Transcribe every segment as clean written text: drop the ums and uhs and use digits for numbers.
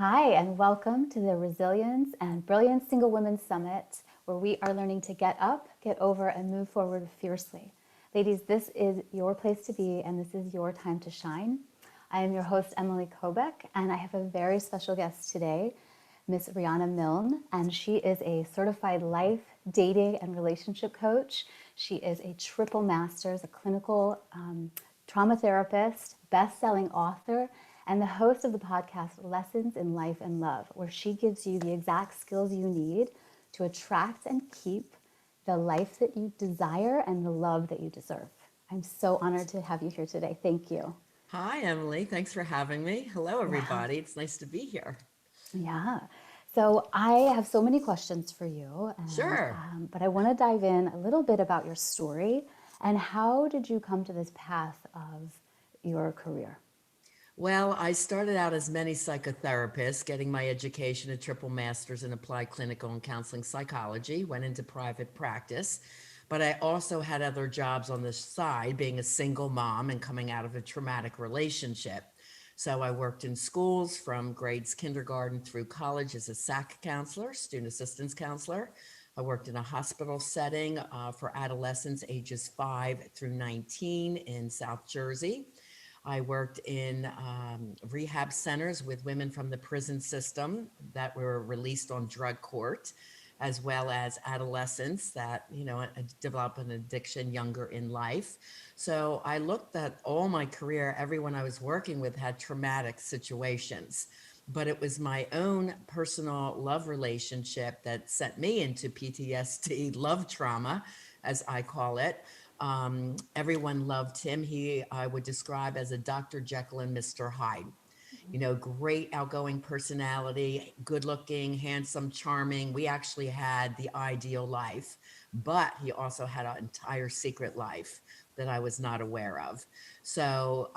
Hi, and welcome to the Resilience and Brilliance Single Women Summit, where we are learning to get up, get over, and move forward fiercely. Ladies, this is your place to be, and this is your time to shine. I am your host, Emily Kobeck, and I have a very special guest today, Miss Riana Milne, and she is a certified life, dating, and relationship coach. She is a triple master's, a clinical trauma therapist, best-selling author, and the host of the podcast Lessons in Life and Love, where she gives you the exact skills you need to attract and keep the life that you desire and the love that you deserve. I'm so honored to have you here today. Thank you. Hi, Emily. Thanks for having me. Hello, Yeah. everybody. It's nice to be here. Yeah. So I have so many questions for you, Sure. but I want to dive in a little bit about your story and how did you come to this path of your career? Well, I started out as many psychotherapists, getting my education, a triple master's in applied clinical and counseling psychology, went into private practice. But I also had other jobs on the side, being a single mom and coming out of a traumatic relationship. So I worked in schools from grades kindergarten through college as a SAC counselor, student assistance counselor. I worked in a hospital setting for adolescents ages 5 through 19 in South Jersey. I worked in rehab centers with women from the prison system that were released on drug court, as well as adolescents that, develop an addiction younger in life. So I looked at all my career, everyone I was working with had traumatic situations. But it was my own personal love relationship that sent me into PTSD, love trauma, as I call it. Everyone loved him. I would describe as a Dr. Jekyll and Mr. Hyde. Great outgoing personality, good looking, handsome, charming. We actually had the ideal life, but he also had an entire secret life that I was not aware of. So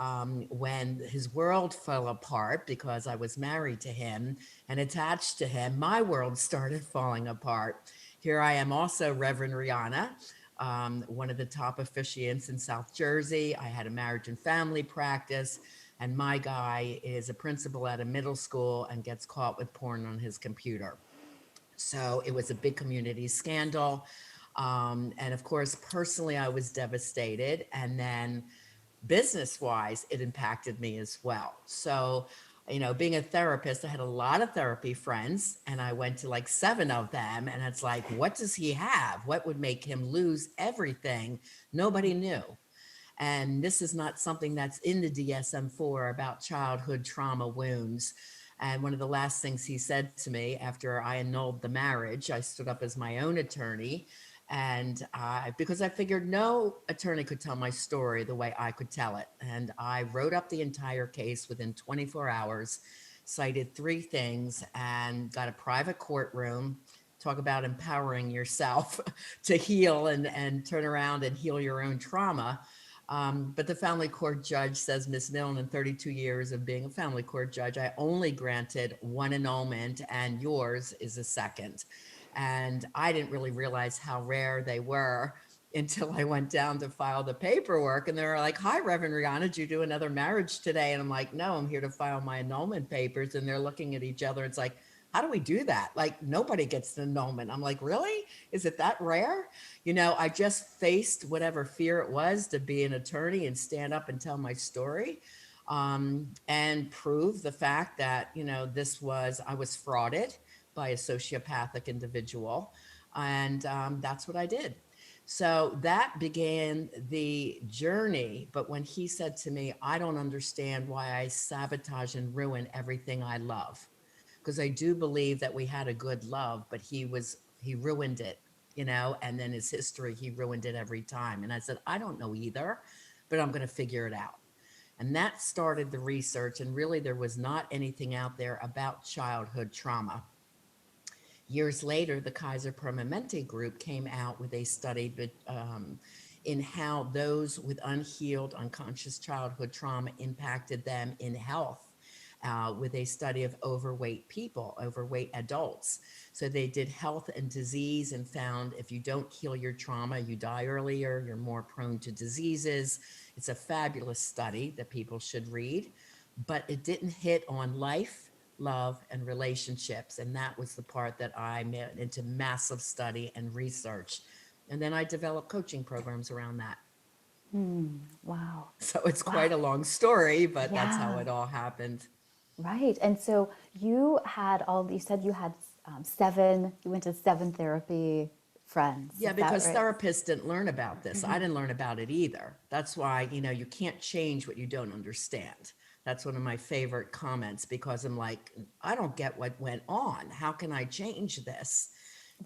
when his world fell apart because I was married to him and attached to him, my world started falling apart. Here I am, also Reverend Riana, one of the top officiants in South Jersey. I had a marriage and family practice, and my guy is a principal at a middle school and gets caught with porn on his computer. So it was a big community scandal. And of course, personally, I was devastated. And then business wise, it impacted me as well. So, being a therapist, I had a lot of therapy friends and I went to like 7 of them. And it's like, what does he have? What would make him lose everything? Nobody knew. And this is not something that's in the DSM-4 about childhood trauma wounds. And one of the last things he said to me after I annulled the marriage, I stood up as my own attorney. And because I figured no attorney could tell my story the way I could tell it. And I wrote up the entire case within 24 hours, cited 3 things, and got a private courtroom. Talk about empowering yourself to heal and turn around and heal your own trauma. But the family court judge says, Miss Milne, in 32 years of being a family court judge, I only granted 1 annulment, and yours is a second. And I didn't really realize how rare they were until I went down to file the paperwork. And they were like, hi, Reverend Rihanna, did you do another marriage today? And I'm like, no, I'm here to file my annulment papers. And they're looking at each other. It's like, how do we do that? Like, nobody gets an annulment. I'm like, really? Is it that rare? I just faced whatever fear it was to be an attorney and stand up and tell my story, and prove the fact that, I was frauded by a sociopathic individual. And that's what I did. So that began the journey. But when he said to me, I don't understand why I sabotage and ruin everything I love, because I do believe that we had a good love, but he ruined it, and then his history, he ruined it every time. And I said, I don't know either, but I'm going to figure it out. And that started the research. And really, there was not anything out there about childhood trauma. Years later, the Kaiser Permanente group came out with a study in how those with unhealed unconscious childhood trauma impacted them in health, with a study of overweight people, overweight adults. So they did health and disease and found if you don't heal your trauma, you die earlier, you're more prone to diseases. It's a fabulous study that people should read, but it didn't hit on life, love, and relationships. And that was the part that I went into massive study and research. And then I developed coaching programs around that. Wow. So it's Wow. quite a long story, but that's how Yeah. it all happened. Right. And so you had you said you had you went to seven therapy friends. Yeah, Is that because right? therapists didn't learn about this. I didn't learn about it either. That's why, you can't change what you don't understand. That's one of my favorite comments because I'm like, I don't get what went on. How can I change this?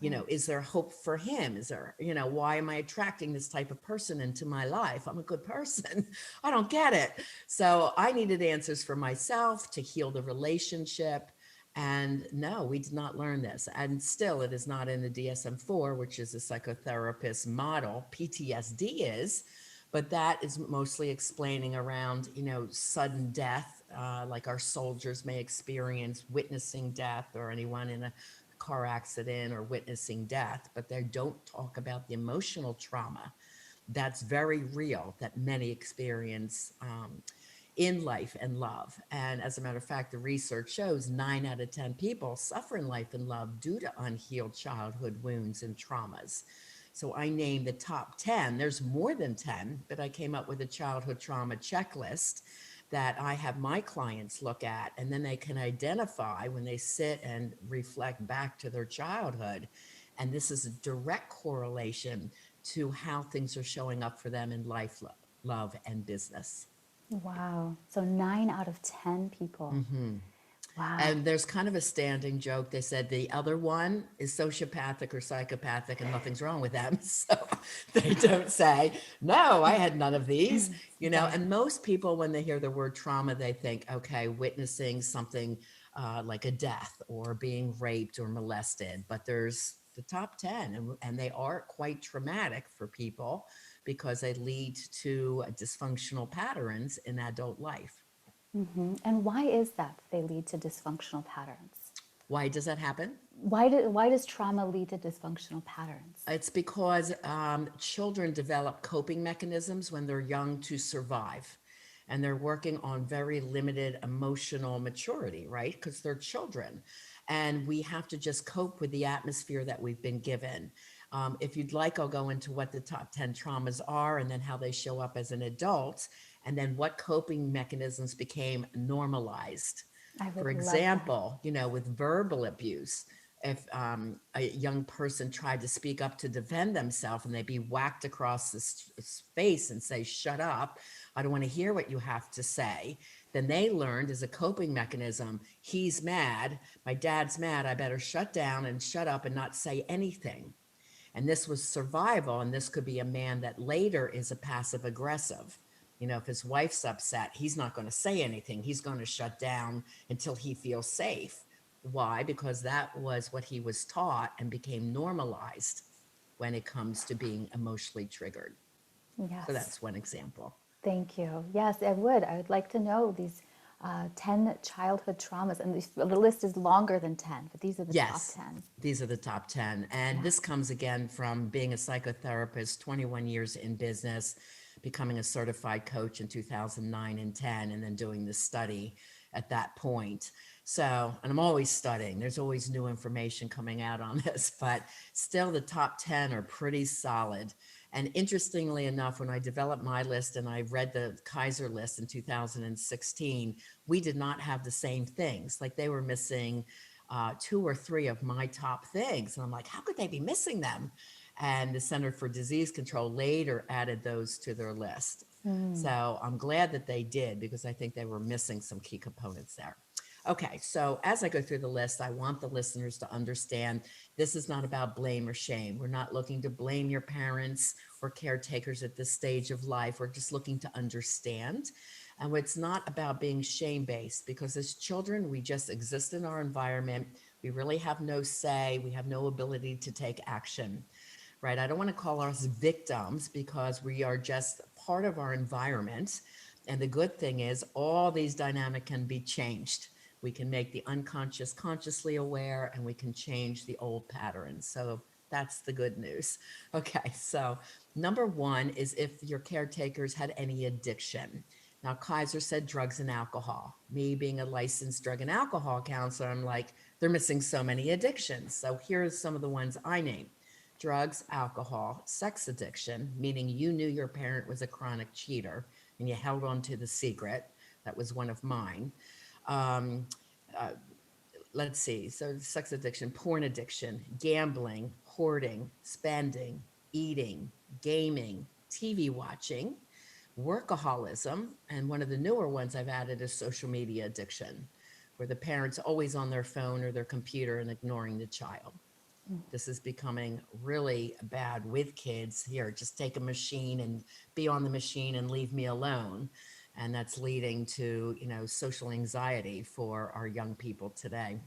Right. Is there hope for him? Is there, why am I attracting this type of person into my life? I'm a good person. I don't get it. So I needed answers for myself to heal the relationship. And no, we did not learn this. And still, it is not in the DSM-4, which is a psychotherapist model. PTSD is, but that is mostly explaining around, sudden death, like our soldiers may experience witnessing death, or anyone in a car accident or witnessing death, but they don't talk about the emotional trauma that's very real that many experience in life and love. And as a matter of fact, the research shows 9 out of 10 people suffer in life and love due to unhealed childhood wounds and traumas. So I named the top 10. There's more than 10, but I came up with a childhood trauma checklist that I have my clients look at, and then they can identify when they sit and reflect back to their childhood. And this is a direct correlation to how things are showing up for them in life, love, and business. Wow. So 9 out of 10 people. Wow. And there's kind of a standing joke. They said the other one is sociopathic or psychopathic, and nothing's wrong with them. So they don't say, no, I had none of these, Right. And most people, when they hear the word trauma, they think, okay, witnessing something like a death or being raped or molested. But there's the top 10, and they are quite traumatic for people because they lead to dysfunctional patterns in adult life. And why is that they lead to dysfunctional patterns? Why does that happen? Why does trauma lead to dysfunctional patterns? It's because children develop coping mechanisms when they're young to survive. And they're working on very limited emotional maturity, right? Because they're children. And we have to just cope with the atmosphere that we've been given. If you'd like, I'll go into what the top 10 traumas are and then how they show up as an adult, and then what coping mechanisms became normalized. I For would love that. example, with verbal abuse, if a young person tried to speak up to defend themselves and they'd be whacked across the face and say, shut up, I don't want to hear what you have to say, then they learned as a coping mechanism, he's mad, my dad's mad, I better shut down and shut up and not say anything. And this was survival. And this could be a man that later is a passive aggressive. If his wife's upset, he's not going to say anything. He's going to shut down until he feels safe. Why? Because that was what he was taught and became normalized when it comes to being emotionally triggered. So Yes. that's one example. Thank you. Yes, I would. I would like to know these 10 childhood traumas. And the list is longer than 10, but these are the top Yes, 10. these are the top 10. And Yeah. this comes again from being a psychotherapist, 21 years in business, becoming a certified coach in 2009 and 10, and then doing this study at that point. So, and I'm always studying, there's always new information coming out on this, but still the top 10 are pretty solid. And interestingly enough, when I developed my list and I read the Kaiser list in 2016, we did not have the same things. Like they were missing 2 or 3 of my top things. And I'm like, how could they be missing them? And the Center for Disease Control later added those to their list. So I'm glad that they did because I think they were missing some key components there. Okay, so as I go through the list, I want the listeners to understand this is not about blame or shame. We're not looking to blame your parents or caretakers at this stage of life. We're just looking to understand. And it's not about being shame-based because as children, we just exist in our environment. We really have no say. We have no ability to take action, right? I don't want to call us victims because we are just part of our environment. And the good thing is all these dynamics can be changed. We can make the unconscious consciously aware, and we can change the old patterns. So that's the good news. Okay, so number one is if your caretakers had any addiction. Now, Kaiser said drugs and alcohol. Me being a licensed drug and alcohol counselor, I'm like, they're missing so many addictions. So here's some of the ones I named: drugs, alcohol, sex addiction, meaning you knew your parent was a chronic cheater and you held on to the secret. That was one of mine. Um, uh, let's see. So, sex addiction, porn addiction, gambling, hoarding, spending, eating, gaming, TV watching, workaholism, and one of the newer ones I've added is social media addiction, where the parent's always on their phone or their computer and ignoring the child. This is becoming really bad with kids. Here, just take a machine and be on the machine and leave me alone. And that's leading to, social anxiety for our young people today.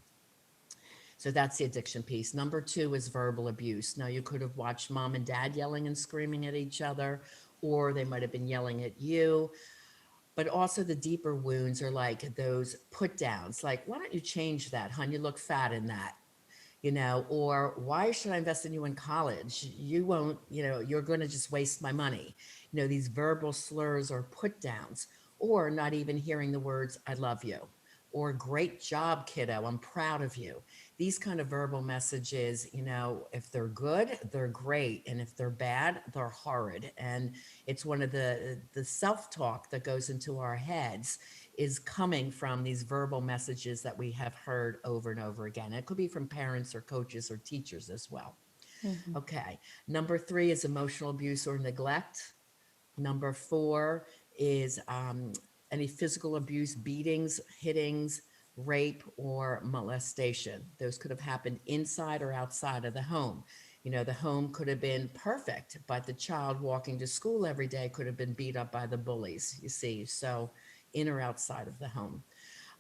So that's the addiction piece. Number two is verbal abuse. Now, you could have watched mom and dad yelling and screaming at each other, or they might have been yelling at you. But also, the deeper wounds are like those put downs, like, why don't you change that, hon? You look fat in that. Or why should I invest in you in college? You won't, you're going to just waste my money. These verbal slurs or put downs, or not even hearing the words, I love you, or great job, kiddo, I'm proud of you. These kind of verbal messages, if they're good, they're great. And if they're bad, they're horrid. And it's one of the self-talk that goes into our heads is coming from these verbal messages that we have heard over and over again. It could be from parents or coaches or teachers as well. Mhm. Okay. Number three is emotional abuse or neglect. Number four is any physical abuse, beatings, hittings, rape, or molestation. Those could have happened inside or outside of the home. The home could have been perfect, but the child walking to school every day could have been beat up by the bullies, you see. So, in or outside of the home.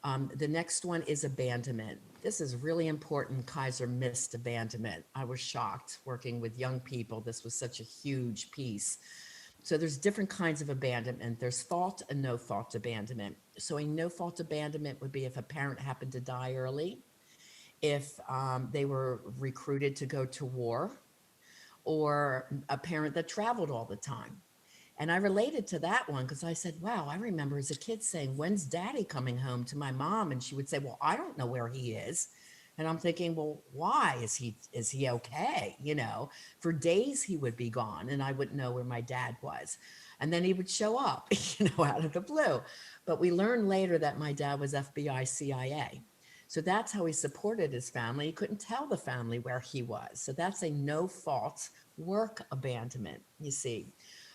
The next one is abandonment. This is really important. Kaiser missed abandonment. I was shocked working with young people. This was such a huge piece. So there's different kinds of abandonment. There's fault and no fault abandonment. So a no fault abandonment would be if a parent happened to die early, if they were recruited to go to war, or a parent that traveled all the time. And I related to that one because I said, wow, I remember as a kid saying, when's daddy coming home, to my mom? And she would say, well, I don't know where he is. And I'm thinking, well, why is he okay? For days he would be gone and I wouldn't know where my dad was. And then he would show up, out of the blue. But we learned later that my dad was FBI, CIA. So that's how he supported his family. He couldn't tell the family where he was. So that's a no fault work abandonment, you see.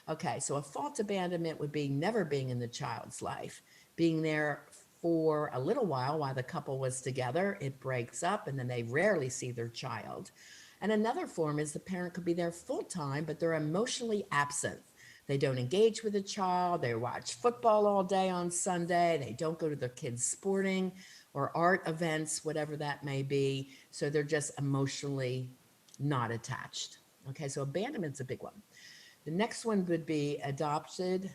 Okay, so a fault abandonment would be never being in the child's life, being there for a little while the couple was together, it breaks up, and then they rarely see their child. And another form is the parent could be there full time, but they're emotionally absent. They don't engage with the child, they watch football all day on Sunday, they don't go to their kids' sporting or art events, whatever that may be. So they're just emotionally not attached. Okay, so abandonment's a big one. The next one would be adopted,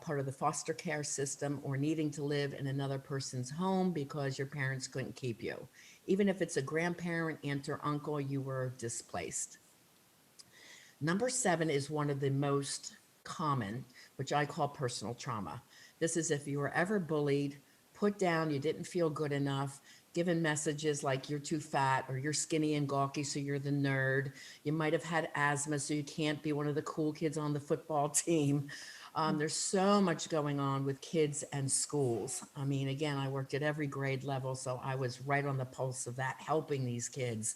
part of the foster care system, or needing to live in another person's home because your parents couldn't keep you. Even if it's a grandparent, aunt, or uncle, you were displaced. Number seven is one of the most common, which I call personal trauma. This is if you were ever bullied, put down, you didn't feel good enough, given messages like you're too fat or you're skinny and gawky, so you're the nerd. You might have had asthma, so you can't be one of the cool kids on the football team. There's so much going on with kids and schools. I mean, again, I worked at every grade level, so I was right on the pulse of that, helping these kids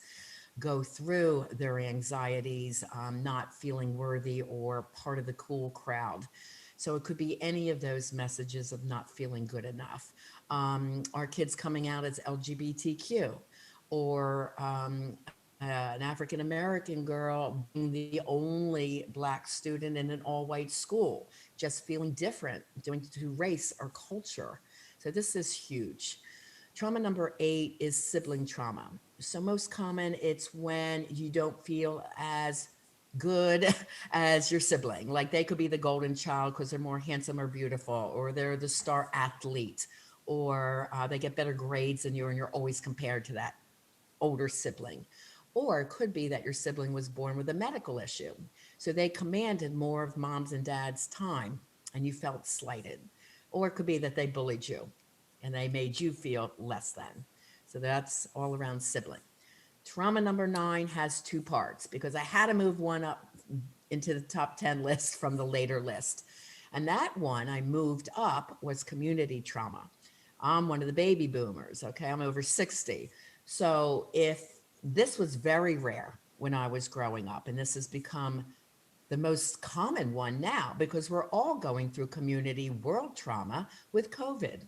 go through their anxieties, not feeling worthy or part of the cool crowd. So it could be any of those messages of not feeling good enough. Our kids coming out as LGBTQ, or an African American girl being the only Black student in an all white school, just feeling different due to race or culture. So this is huge. Trauma number 8 is sibling trauma. So most common, it's when you don't feel as good as your sibling. Like they could be the golden child because they're more handsome or beautiful, or they're the star athlete, or they get better grades than you and you're always compared to that older sibling. Or it could be that your sibling was born with a medical issue. So they commanded more of mom's and dad's time and you felt slighted. or it could be that they bullied you and they made you feel less than. So that's all around sibling. Trauma number 9 has 2 parts because I had to move one up into the top 10 list from the later list. And that one I moved up was community trauma. I'm one of the baby boomers, okay? I'm over 60. So if this was very rare when I was growing up, and this has become the most common one now because we're all going through community world trauma with COVID.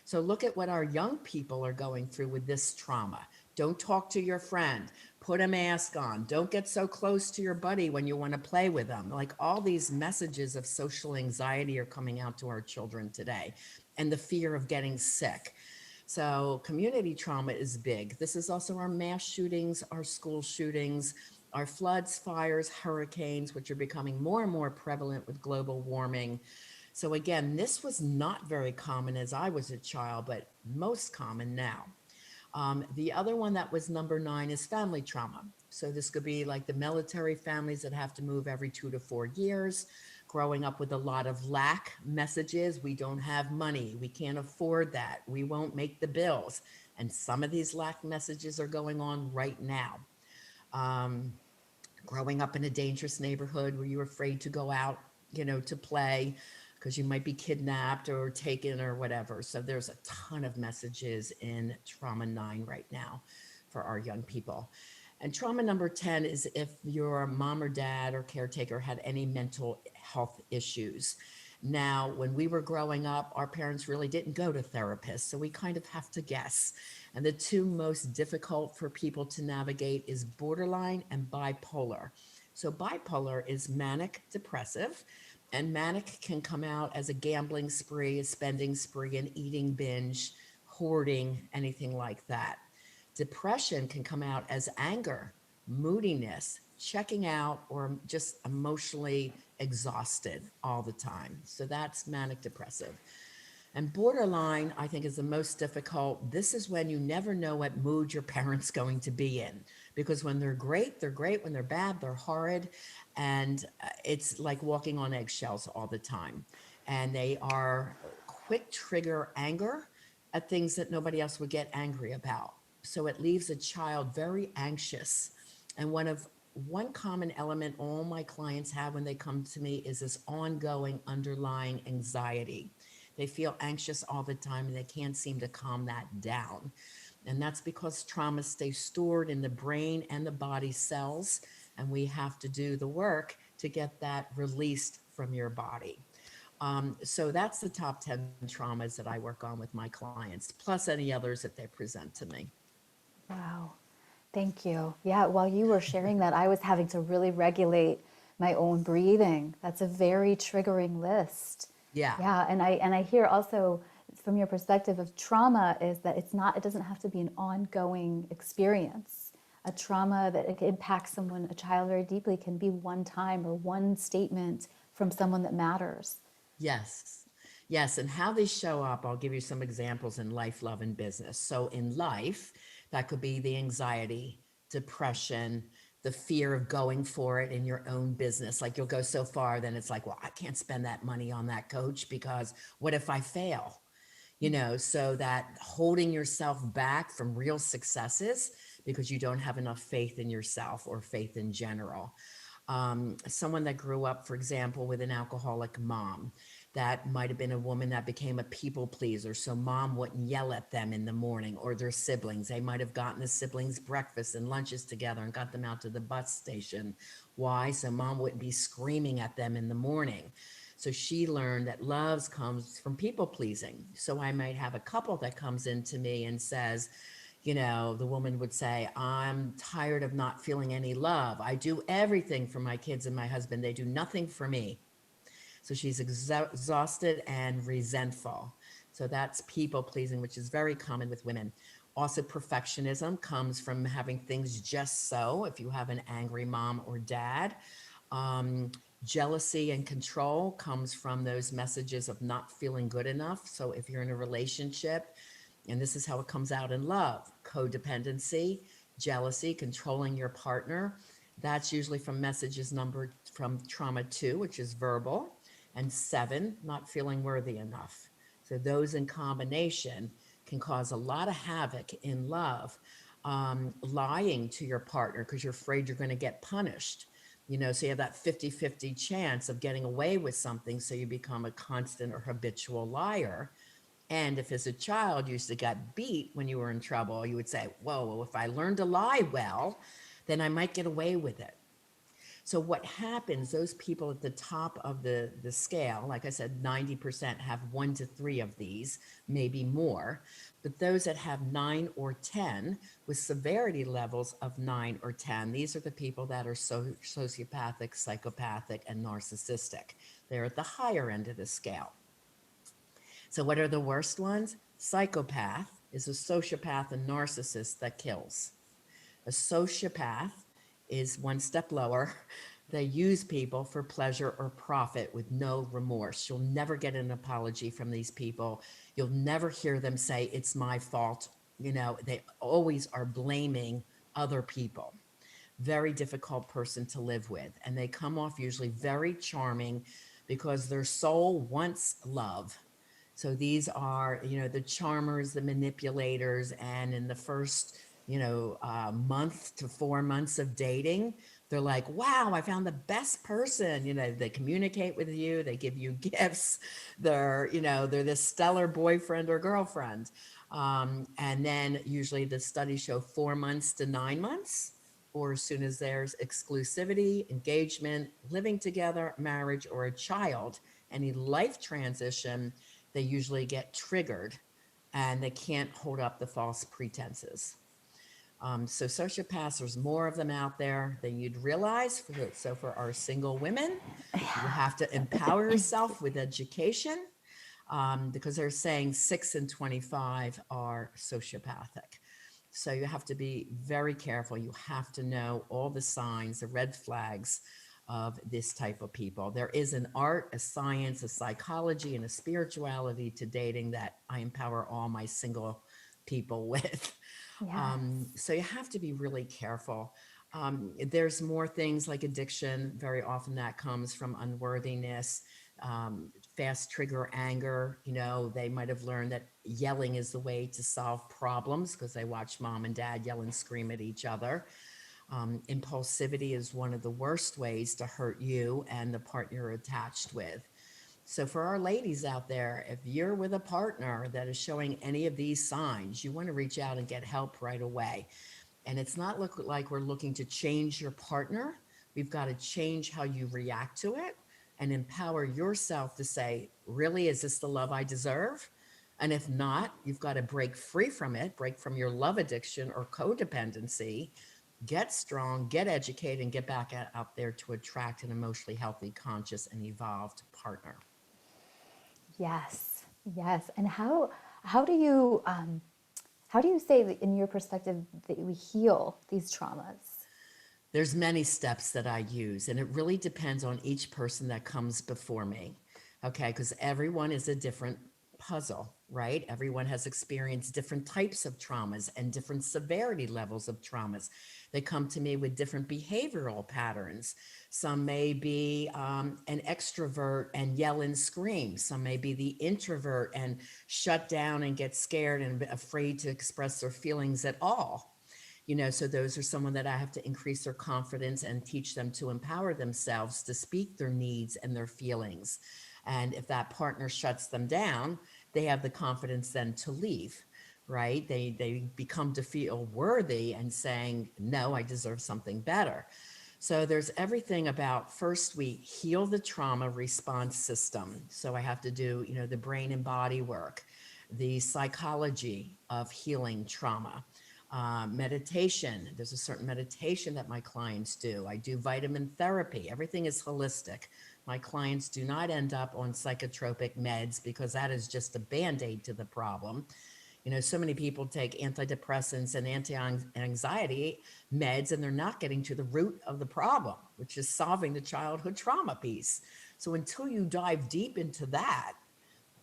So look at what our young people are going through with this trauma. Don't talk to your friend. Put a mask on. Don't get so close to your buddy when you want to play with them. Like all these messages of social anxiety are coming out to our children today, and the fear of getting sick. So community trauma is big. This is also our mass shootings, our school shootings, our floods, fires, hurricanes, which are becoming more and more prevalent with global warming. So again, this was not very common as I was a child, but most common now. The other one that was number 9 is family trauma. So this could be like the military families that have to move every 2 to 4 years, growing up with a lot of lack messages. We don't have money. We can't afford that. We won't make the bills. And some of these lack messages are going on right now. Um, Growing up in a dangerous neighborhood where you're afraid to go out, to play because you might be kidnapped or taken or whatever. So there's a ton of messages in trauma 9 right now for our young people. And trauma number 10 is if your mom or dad or caretaker had any mental health issues. Now, when we were growing up, our parents really didn't go to therapists, so we kind of have to guess. And the 2 most difficult for people to navigate is borderline and bipolar. So bipolar is manic depressive, and manic can come out as a gambling spree, a spending spree, an eating binge, hoarding, anything like that. Depression can come out as anger, moodiness, checking out, or just emotionally exhausted all the time. So that's manic depressive. And borderline, I think, is the most difficult. This is when you never know what mood your parents going to be in. Because when they're great, they're great. When they're bad, they're horrid. And it's like walking on eggshells all the time. And they are quick trigger anger at things that nobody else would get angry about. So it leaves a child very anxious. And one common element all my clients have when they come to me is this ongoing underlying anxiety. They feel anxious all the time and they can't seem to calm that down. And that's because trauma stays stored in the brain and the body cells. And we have to do the work to get that released from your body. So that's the top 10 traumas that I work on with my clients, plus any others that they present to me. Wow. Thank you. Yeah, while you were sharing that, I was having to really regulate my own breathing. That's a very triggering list. Yeah. Yeah, and I hear also from your perspective of trauma is that it doesn't have to be an ongoing experience. A trauma that it impacts someone, a child very deeply can be one time or one statement from someone that matters. Yes. Yes. And how they show up, I'll give you some examples in life, love, and business. So in life, that could be the anxiety, depression, the fear of going for it in your own business. Like you'll go so far, then it's like, well, I can't spend that money on that coach because what if I fail? So that holding yourself back from real successes because you don't have enough faith in yourself or faith in general. Someone that grew up, for example, with an alcoholic mom, that might have been a woman that became a people pleaser. So mom wouldn't yell at them in the morning, or their siblings. They might have gotten the siblings breakfast and lunches together and got them out to the bus station. Why? So mom wouldn't be screaming at them in the morning. So she learned that love comes from people pleasing. So I might have a couple that comes into me and says, the woman would say, I'm tired of not feeling any love. I do everything for my kids and my husband. They do nothing for me. So she's exhausted and resentful. So that's people pleasing, which is very common with women. Also, perfectionism comes from having things just so, if you have an angry mom or dad. Um, Jealousy and control comes from those messages of not feeling good enough. So if you're in a relationship, and this is how it comes out in love, codependency, jealousy, controlling your partner. That's usually from messages numbered from trauma 2, which is verbal, and 7, not feeling worthy enough. So those in combination can cause a lot of havoc in love. Lying to your partner because you're afraid you're going to get punished. So you have that 50-50 chance of getting away with something. So you become a constant or habitual liar. And if as a child you used to get beat when you were in trouble, you would say, whoa, well, if I learn to lie well, then I might get away with it. So what happens, those people at the top of the scale, like I said, 90% have 1 to 3 of these, maybe more. But those that have 9 or 10 with severity levels of 9 or 10, these are the people that are sociopathic, psychopathic, and narcissistic. They're at the higher end of the scale. So what are the worst ones? Psychopath is a sociopath and narcissist that kills. A sociopath is 1 step lower. They use people for pleasure or profit with no remorse. You'll never get an apology from these people. You'll never hear them say, it's my fault. They always are blaming other people. Very difficult person to live with. And they come off usually very charming because their soul wants love. So these are, the charmers, the manipulators, and in the first, month to 4 months of dating, they're like, wow, I found the best person. They communicate with you, they give you gifts. They're this stellar boyfriend or girlfriend. And then usually the studies show 4 months to 9 months, or as soon as there's exclusivity, engagement, living together, marriage, or a child, any life transition, they usually get triggered and they can't hold up the false pretenses. So sociopaths, there's more of them out there than you'd realize. So for our single women, you have to empower yourself with education, because they're saying 6 in 25 are sociopathic. So you have to be very careful. You have to know all the signs, the red flags of this type of people. There is an art, a science, a psychology, and a spirituality to dating that I empower all my single people with. Yes. So you have to be really careful. There's more things like addiction. Very often that comes from unworthiness, fast trigger anger. They might have learned that yelling is the way to solve problems because they watch mom and dad yell and scream at each other. Impulsivity is one of the worst ways to hurt you and the partner you're attached with. So for our ladies out there, if you're with a partner that is showing any of these signs, you want to reach out and get help right away. And it's not like we're looking to change your partner. We've got to change how you react to it and empower yourself to say, really, is this the love I deserve? And if not, you've got to break free from it, break from your love addiction or codependency, get strong, get educated, and get back out there to attract an emotionally healthy, conscious, and evolved partner. Yes. Yes. And how do you say that in your perspective that we heal these traumas? There's many steps that I use, and it really depends on each person that comes before me. Okay, because everyone is a different puzzle, right? Everyone has experienced different types of traumas and different severity levels of traumas. They come to me with different behavioral patterns. Some may be an extrovert and yell and scream. Some may be the introvert and shut down and get scared and afraid to express their feelings at all. So those are someone that I have to increase their confidence and teach them to empower themselves to speak their needs and their feelings. And if that partner shuts them down, they have the confidence then to leave, right? They become to feel worthy and saying, no, I deserve something better. So there's everything about, first we heal the trauma response system. So I have to do, the brain and body work, the psychology of healing trauma. Meditation. There's a certain meditation that my clients do. I do vitamin therapy. Everything is holistic. My clients do not end up on psychotropic meds because that is just a band-aid to the problem. So many people take antidepressants and anti-anxiety meds and they're not getting to the root of the problem, which is solving the childhood trauma piece. So until you dive deep into that,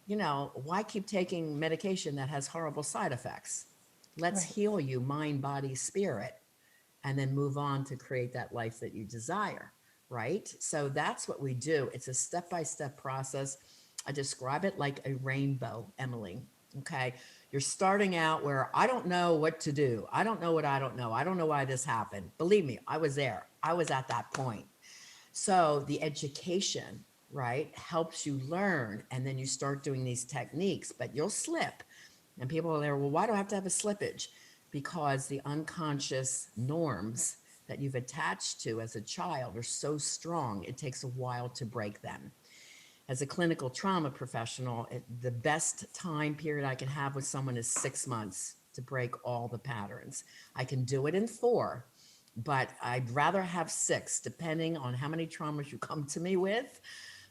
why keep taking medication that has horrible side effects? Let's Right. heal you, mind, body, spirit, and then move on to create that life that you desire, right? So that's what we do. It's a step-by-step process. I describe it like a rainbow, Emily. Okay. You're starting out where I don't know what to do. I don't know what I don't know. I don't know why this happened. Believe me, I was there. I was at that point. So the education, right, helps you learn. And then you start doing these techniques, but you'll slip. And people are there, well, why do I have to have a slippage? Because the unconscious norms that you've attached to as a child are so strong, it takes a while to break them. As a clinical trauma professional, the best time period I can have with someone is 6 months to break all the patterns. I can do it in 4, but I'd rather have 6, depending on how many traumas you come to me with.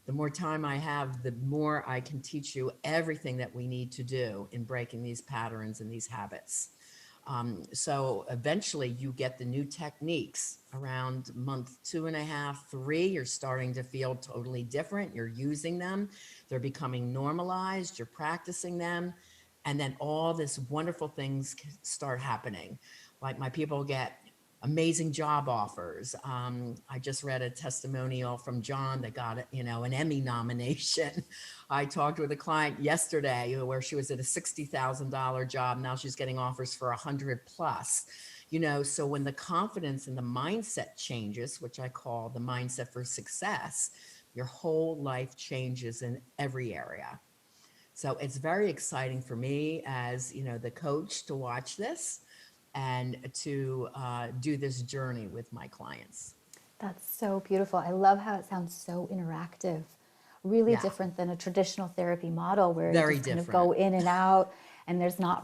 The more time I have, the more I can teach you everything that we need to do in breaking these patterns and these habits. So eventually you get the new techniques around month 2.5, 3, you're starting to feel totally different. You're using them. They're becoming normalized. You're practicing them. And then all this wonderful things start happening. Like my people get amazing job offers. I just read a testimonial from John that got, an Emmy nomination. I talked with a client yesterday where she was at a $60,000 job. Now she's getting offers for 100 plus. So when the confidence and the mindset changes, which I call the mindset for success, your whole life changes in every area. So it's very exciting for me as, the coach to watch this and to do this journey with my clients. That's so beautiful. I love how it sounds so interactive, really Yeah, different than a traditional therapy model where you very just kind of different. go in and out and there's not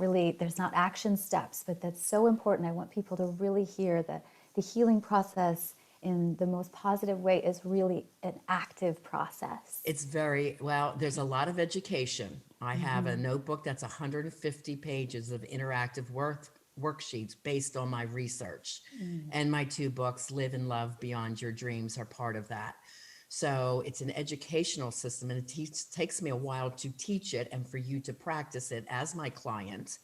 action steps, but that's so important. I want people to really hear that the healing process in the most positive way is really an active process. It's very, well, there's a lot of education. I have a notebook that's 150 pages of interactive worksheets based on my research. And my 2 books, Live and Love Beyond Your Dreams, are part of that. So it's an educational system, and it takes me a while to teach it and for you to practice it as my client.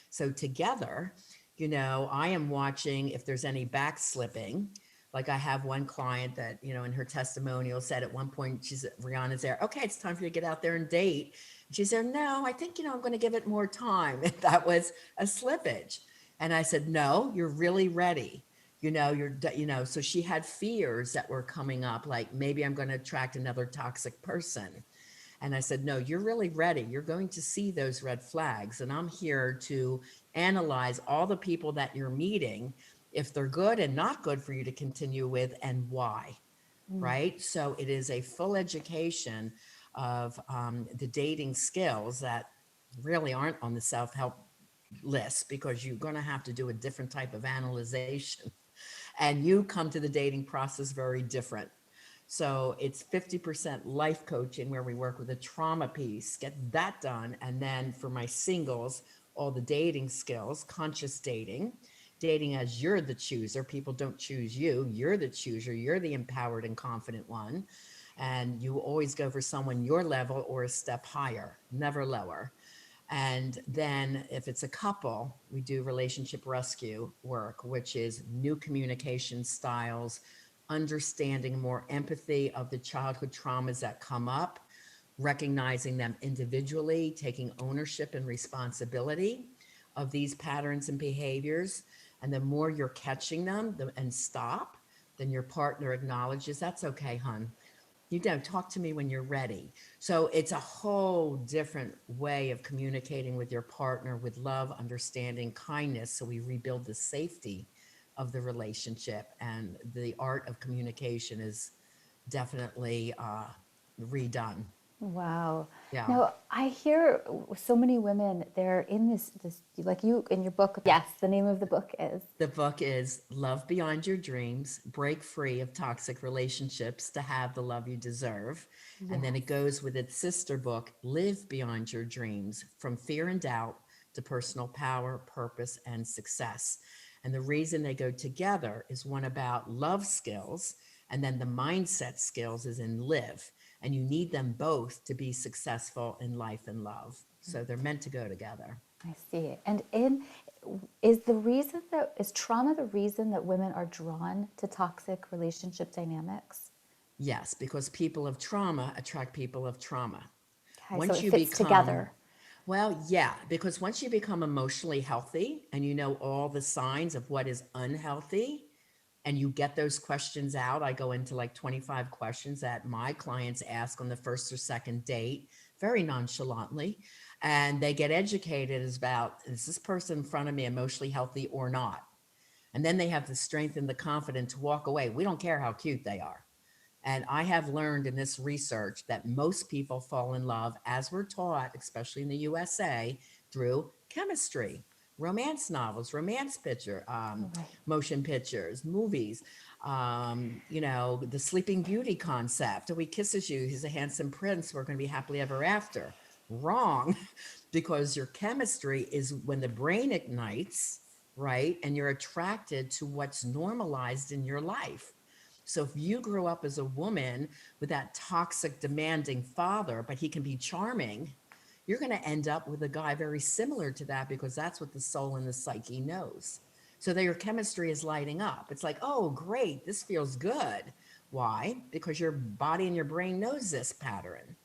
So together, I am watching if there's any backslipping. Like I have one client that, in her testimonial said at one point, Riana's there, okay, it's time for you to get out there and date. She said, no, I think, I'm going to give it more time. And that was a slippage. And I said, no, you're really ready. So she had fears that were coming up, like maybe I'm going to attract another toxic person. And I said, no, you're really ready. You're going to see those red flags. And I'm here to analyze all the people that you're meeting, if they're good and not good for you to continue with, and why. Right. So it is a full education of the dating skills that really aren't on the self-help list, because you're going to have to do a different type of analyzation. And you come to the dating process very different. So it's 50% life coaching where we work with a trauma piece, get that done. And then for my singles, all the dating skills, conscious dating as you're the chooser. People don't choose you. You're the chooser. You're the empowered and confident one. And you always go for someone your level or a step higher, never lower. And then if it's a couple, we do relationship rescue work, which is new communication styles, understanding more empathy of the childhood traumas that come up, recognizing them individually, taking ownership and responsibility of these patterns and behaviors. And the more you're catching them and stop, then your partner acknowledges, that's okay, hon. You don't talk to me when you're ready. So it's a whole different way of communicating with your partner with love, understanding, kindness. So we rebuild the safety of the relationship, and the art of communication is definitely redone. Wow. Yeah. Now, I hear so many women, they're in this, like you in your book. Yes, the name of the book is. The book is Love Beyond Your Dreams, Break Free of Toxic Relationships to Have the Love You Deserve. And then Yes. it goes with its sister book, Live Beyond Your Dreams, From Fear and Doubt to Personal Power, Purpose, and Success. And the reason they go together is one about love skills, and then the mindset skills is in live. And you need them both to be successful in life and love. So they're meant to go together. I see. And is trauma the reason that women are drawn to toxic relationship dynamics? Yes, because people of trauma attract people of trauma. Okay, so Once it you fits become, together. well, yeah, because once you become emotionally healthy and you know all the signs of what is unhealthy, and you get those questions out. I go into like 25 questions that my clients ask on the first or second date, very nonchalantly. And they get educated as about, is this person in front of me emotionally healthy or not? And then they have the strength and the confidence to walk away. We don't care how cute they are. And I have learned in this research that most people fall in love, as we're taught, especially in the USA, through chemistry, romance novels, Right. motion pictures, movies. The Sleeping Beauty concept. Oh, he kisses you. He's a handsome prince. We're going to be happily ever after. Wrong, because your chemistry is when the brain ignites, right? And you're attracted to what's normalized in your life. So if you grew up as a woman with that toxic, demanding father, but he can be charming, you're going to end up with a guy very similar to that because that's what the soul and the psyche knows. So that your chemistry is lighting up. It's like, oh, great, this feels good. Why? Because your body and your brain knows this pattern.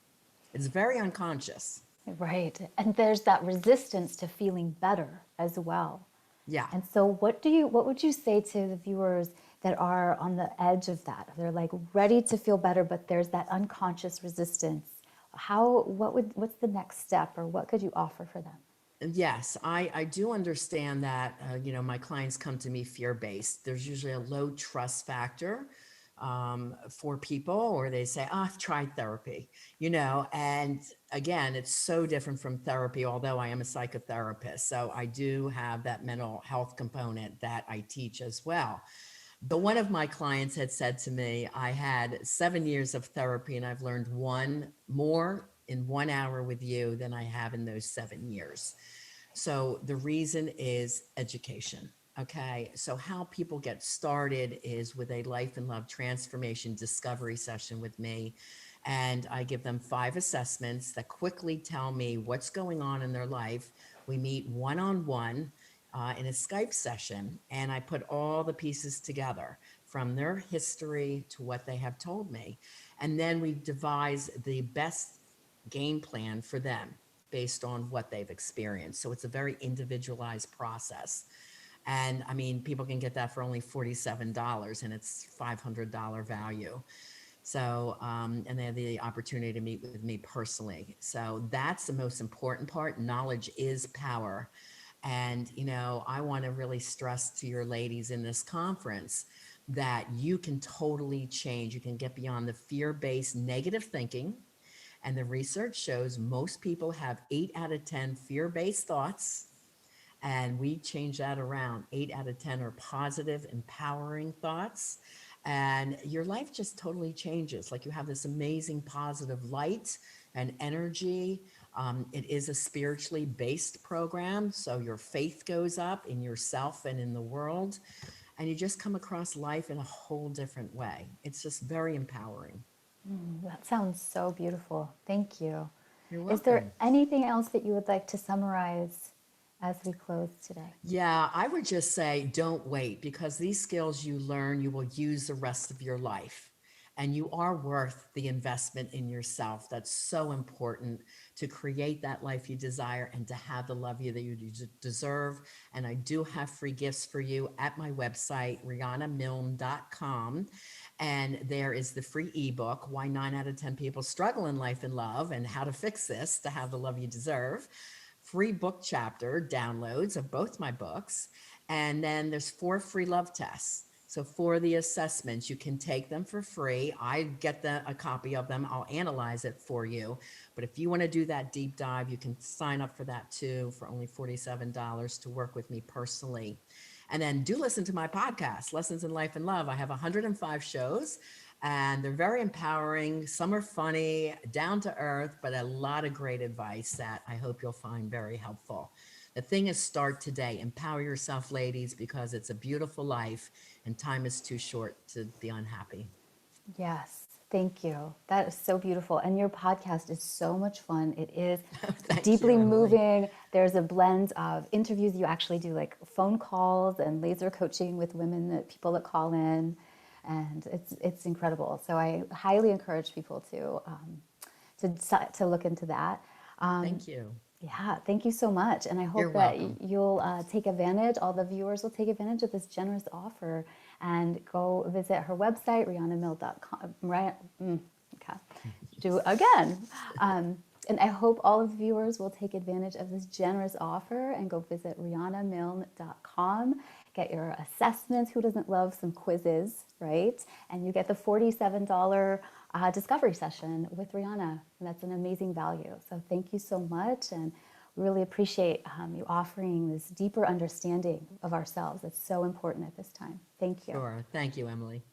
It's very unconscious. Right. And there's that resistance to feeling better as well. Yeah. And so what would you say to the viewers that are on the edge of that? They're like ready to feel better, but there's that unconscious resistance. What's the next step, or what could you offer for them? Yes, I do understand that, my clients come to me fear-based. There's usually a low trust factor for people, or they say, oh, I've tried therapy, and again, it's so different from therapy, although I am a psychotherapist. So I do have that mental health component that I teach as well. But one of my clients had said to me, I had 7 years of therapy and I've learned one more in 1 hour with you than I have in those 7 years. So the reason is education. Okay. So how people get started is with a life and love transformation discovery session with me. And I give them 5 assessments that quickly tell me what's going on in their life. We meet one-on-one in a Skype session, and I put all the pieces together from their history to what they have told me. And then we devise the best game plan for them based on what they've experienced. So it's a very individualized process. And I mean, people can get that for only $47 and it's $500 value. So, and they have the opportunity to meet with me personally. So that's the most important part. Knowledge is power. And, I want to really stress to your ladies in this conference that you can totally change. You can get beyond the fear-based negative thinking. And the research shows most people have 8 out of 10 fear-based thoughts. And we change that around. 8 out of 10 are positive, empowering thoughts. And your life just totally changes. Like you have this amazing positive light and energy. It is a spiritually based program. So your faith goes up in yourself and in the world. And you just come across life in a whole different way. It's just very empowering. That sounds so beautiful. Thank you. You're Is there welcome. anything else that you would like to summarize as we close today? Yeah, I would just say don't wait because these skills you learn, you will use the rest of your life. And you are worth the investment in yourself. That's so important to create that life you desire and to have the love you that you deserve. And I do have free gifts for you at my website, rianamilne.com. And there is the free ebook, Why 9 Out of 10 People Struggle in Life and Love and How to Fix This to Have the Love You Deserve, free book chapter downloads of both my books. And then there's 4 free love tests. So for the assessments, you can take them for free. I get a copy of them. I'll analyze it for you. But if you want to do that deep dive, you can sign up for that too for only $47 to work with me personally. And then do listen to my podcast, Lessons in Life and Love. I have 105 shows and they're very empowering. Some are funny, down to earth, but a lot of great advice that I hope you'll find very helpful. The thing is, start today. Empower yourself, ladies, because it's a beautiful life and time is too short to be unhappy. Yes, thank you. That is so beautiful. And your podcast is so much fun. It is Thank you, deeply Emily. moving. There's a blend of interviews. You actually do like phone calls and laser coaching with women, people that call in, and it's incredible. So I highly encourage people to to look into that. Thank you. Yeah, thank you so much. And I You're hope that welcome. you'll take advantage, all the viewers will take advantage of this generous offer and go visit her website, riannamill.com. Right? Okay. Do it again. And I hope all of the viewers will take advantage of this generous offer and go visit riannamilne.com. Get your assessments. Who doesn't love some quizzes, right? And you get the $47 discovery session with Riana. And that's an amazing value. So thank you so much. And we really appreciate you offering this deeper understanding of ourselves. It's so important at this time. Thank you. Sure. Thank you, Emily.